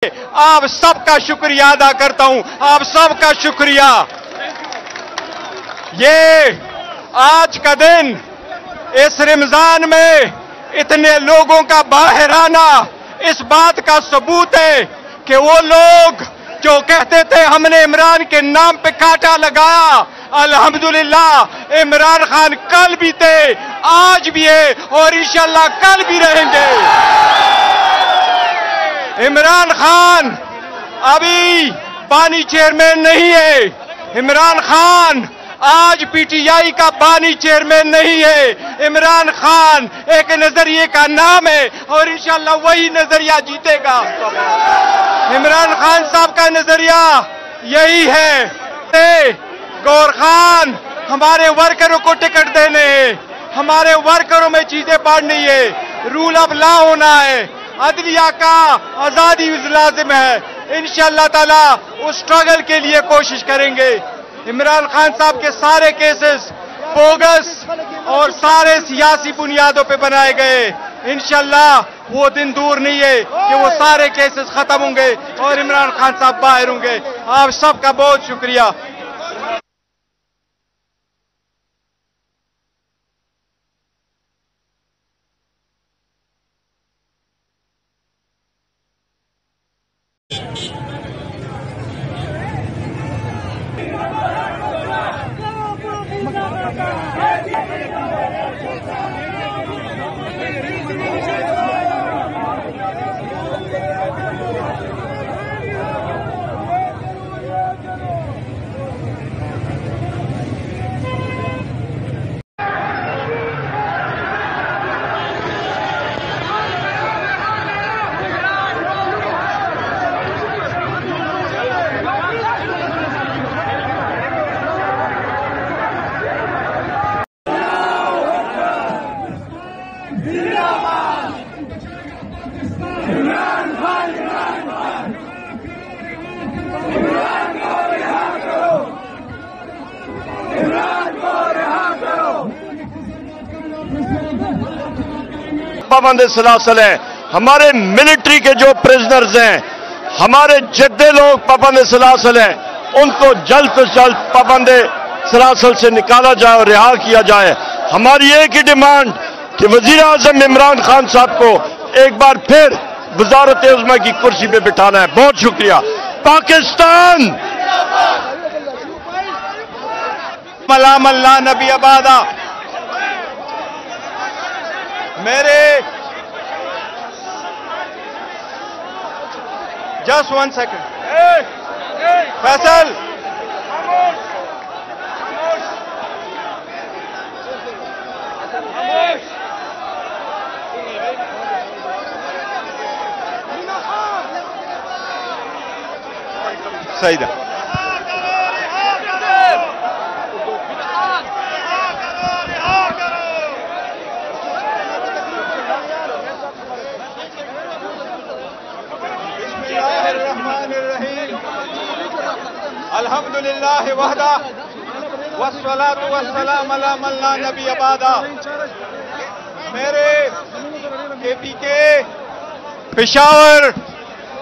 आप सबका शुक्रिया अदा करता हूं, आप सबका शुक्रिया। ये आज का दिन इस रमजान में इतने लोगों का बाहर आना इस बात का सबूत है कि वो लोग जो कहते थे हमने इमरान के नाम पे कांटा लगाया, अल्हम्दुलिल्लाह इमरान खान कल भी थे, आज भी है और इंशाल्लाह कल भी रहेंगे। इमरान खान अभी बानी चेयरमैन नहीं है, इमरान खान आज पीटीआई का बानी चेयरमैन नहीं है। इमरान खान एक नजरिए का नाम है और इंशाल्लाह वही नजरिया जीतेगा। इमरान खान साहब का नजरिया यही है, गौर खान हमारे वर्करों को टिकट देने हैं, हमारे वर्करों में चीजें बांटनी है, रूल ऑफ लॉ होना है, अदलिया का आजादी लाजिम है। इंशाअल्लाह ताला उस स्ट्रगल के लिए कोशिश करेंगे। इमरान खान साहब के सारे केसेस बोगस और सारे सियासी बुनियादों पे बनाए गए। इंशाअल्लाह वो दिन दूर नहीं है कि वो सारे केसेस खत्म होंगे और इमरान खान साहब बाहर होंगे। आप सबका बहुत शुक्रिया। पाबंद सलासल है, हमारे मिलिट्री के जो प्रिजनर्स हैं, हमारे जिद्दे लोग पाबंद सलासल हैं, उनको जल्द से जल्द पाबंद सलासल से निकाला जाए और रिहा किया जाए। हमारी एक ही डिमांड कि वजीर आजम इमरान खान साहब को एक बार फिर वजारत उज़्मा की कुर्सी पे बिठाना है। बहुत शुक्रिया। पाकिस्तान मल्ला नबी आबादा। मेरे जस्ट 1 सेकंड फैसल, सही था। अल्हम्दुलिल्लाह वहदा वस्सलातु वस्सलाम अला मन ला नबी अबादा। मेरे केपीके पेशावर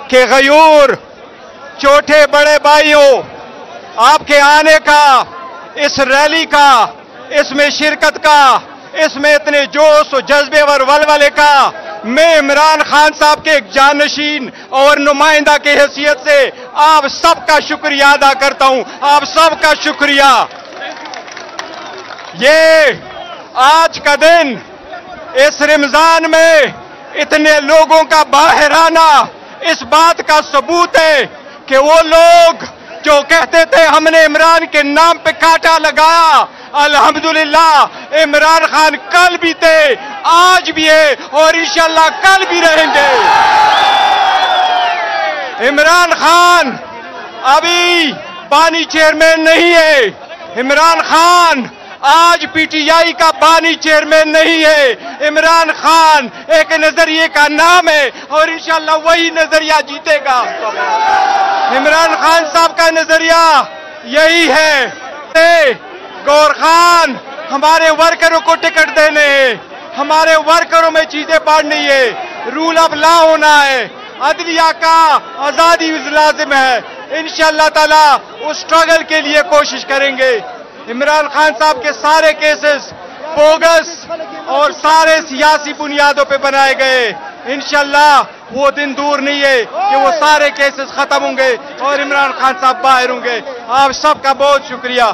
के गयूर छोटे बड़े भाइयों, आपके आने का, इस रैली का, इसमें शिरकत का, इसमें इतने जोश और जज्बे और वलवले का मैं इमरान खान साहब के एक जानशीन और नुमाइंदा की हैसियत से आप सबका शुक्रिया अदा करता हूं। आप सबका शुक्रिया। ये आज का दिन इस रमजान में इतने लोगों का बाहर आना इस बात का सबूत है कि वो लोग जो कहते थे हमने इमरान के नाम पे कांटा लगाया, अल्हम्दुलिल्लाह इमरान खान कल भी थे, आज भी है और इंशाल्लाह कल भी रहेंगे। इमरान खान अभी बानी चेयरमैन नहीं है, इमरान खान आज पीटीआई का बानी चेयरमैन नहीं है। इमरान खान एक नजरिए का नाम है और इंशाल्लाह वही नजरिया जीतेगा। इमरान खान साहब का नजरिया यही है, गौर खान हमारे वर्करों को टिकट देने हैं, हमारे वर्करों में चीजें बांटनी है, रूल ऑफ लॉ होना है, अदलिया का आज़ादी लाजिम है। इंशाअल्लाह ताला उस स्ट्रगल के लिए कोशिश करेंगे। इमरान खान साहब के सारे केसेस बोगस और सारे सियासी बुनियादों पे बनाए गए। इंशाअल्लाह वो दिन दूर नहीं है कि वो सारे केसेस खत्म होंगे और इमरान खान साहब बाहर होंगे। आप सबका बहुत शुक्रिया।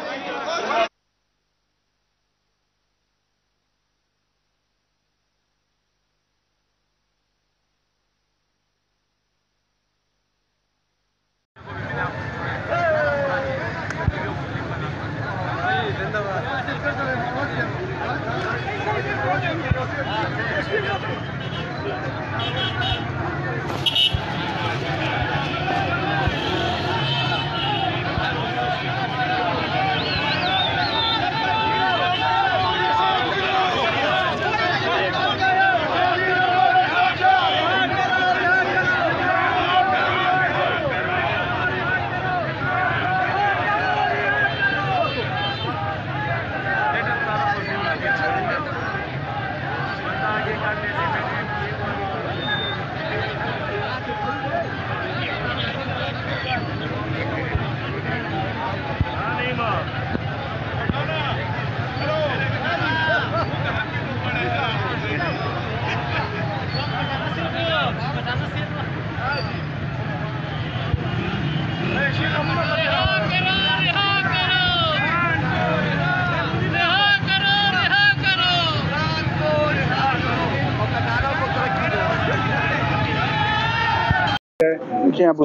देखिए अब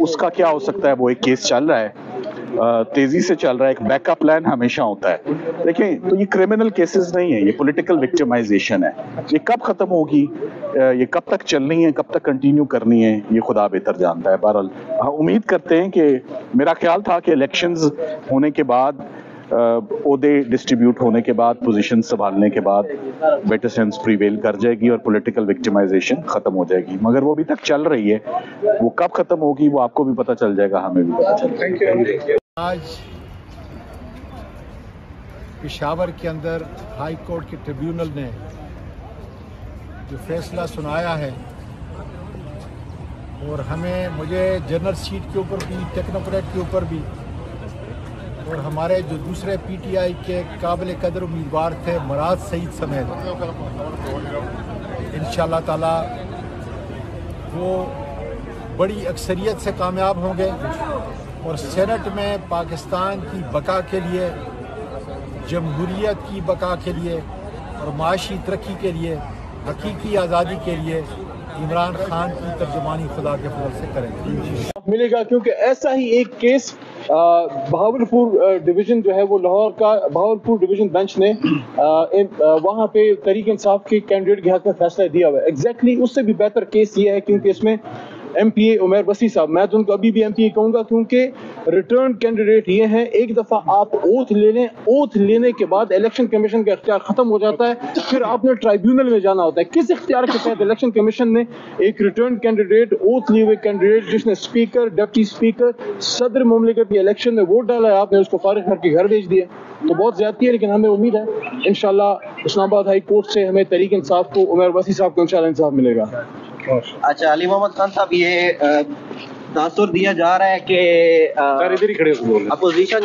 उसका क्या हो सकता है। वो एक केस चल रहा है, तेजी से चल रहा है। एक बैकअप प्लान हमेशा होता है। देखिए तो ये क्रिमिनल केसेस नहीं है, ये पॉलिटिकल विक्टिमाइजेशन है। ये कब खत्म होगी, ये कब तक चलनी है, कब तक कंटिन्यू करनी है, ये खुदा बेहतर जानता है। बहरहाल उम्मीद करते हैं कि, मेरा ख्याल था कि इलेक्शंस होने के बाद, ओहदे डिस्ट्रीब्यूट होने के बाद, पोजीशन संभालने के बाद बेटर सेंस प्रीवेल कर जाएगी और पॉलिटिकल विक्टिमाइजेशन खत्म हो जाएगी। मगर वो अभी तक चल रही है। वो कब खत्म होगी वो आपको भी पता चल जाएगा, हमें भी पता चल जाएगा। आज पेशावर के अंदर हाई कोर्ट के ट्रिब्यूनल ने जो फैसला सुनाया है, और मुझे जनरल सीट के ऊपर भी, टेक्नोक्रेट के ऊपर भी, और हमारे जो दूसरे पीटीआई के काबिल कदर उम्मीदवार थे मुराद सईद समेत, इंशाअल्लाह ताला वो बड़ी अक्सरियत से कामयाब होंगे और सेनेट में पाकिस्तान की बका के लिए, जमहूरियत की बका के लिए और माशी तरक्की के लिए, हकीकी आज़ादी के लिए इमरान खान की तर्जुमानी खुदा के फजल से करेंगे। मिलेगा क्योंकि ऐसा ही एक केस बहावलपुर डिवीजन जो है वो लाहौर का बहावलपुर डिवीजन बेंच ने वहाँ पे तहरीक इंसाफ के कैंडिडेट के हक में फैसला दिया हुआ है। एग्जैक्टली उससे भी बेहतर केस ये है क्योंकि इसमें MPA उमर वसी साहब, मैं तो उनको अभी भी MPA कहूँगा क्योंकि रिटर्न कैंडिडेट ये हैं। एक दफ़ा आप ओथ ले लें, ओथ लेने के बाद इलेक्शन कमीशन का इख्तियार ख़त्म हो जाता है, फिर आपने ट्राइब्यूनल में जाना होता है। किस इख्तियार के तहत इलेक्शन कमीशन ने एक रिटर्न कैंडिडेट, ओथ लिए हुए कैंडिडेट जिसने स्पीकर, डिप्टी स्पीकर, सदर मुमलिकत के इलेक्शन में वोट डाला है, आपने उसको फारिग करके घर भेज दिया? तो बहुत ज्यादती है। लेकिन हमें उम्मीद है इंशाल्लाह इस्लामाबाद हाई कोर्ट से हमें तहरीक इंसाफ को, उमर वसी साहब को इंशाल्लाह इंसाफ मिलेगा। अच्छा, अली मोहम्मद खान साहब, ये तासुर दिया जा रहा है कि अपोजिशन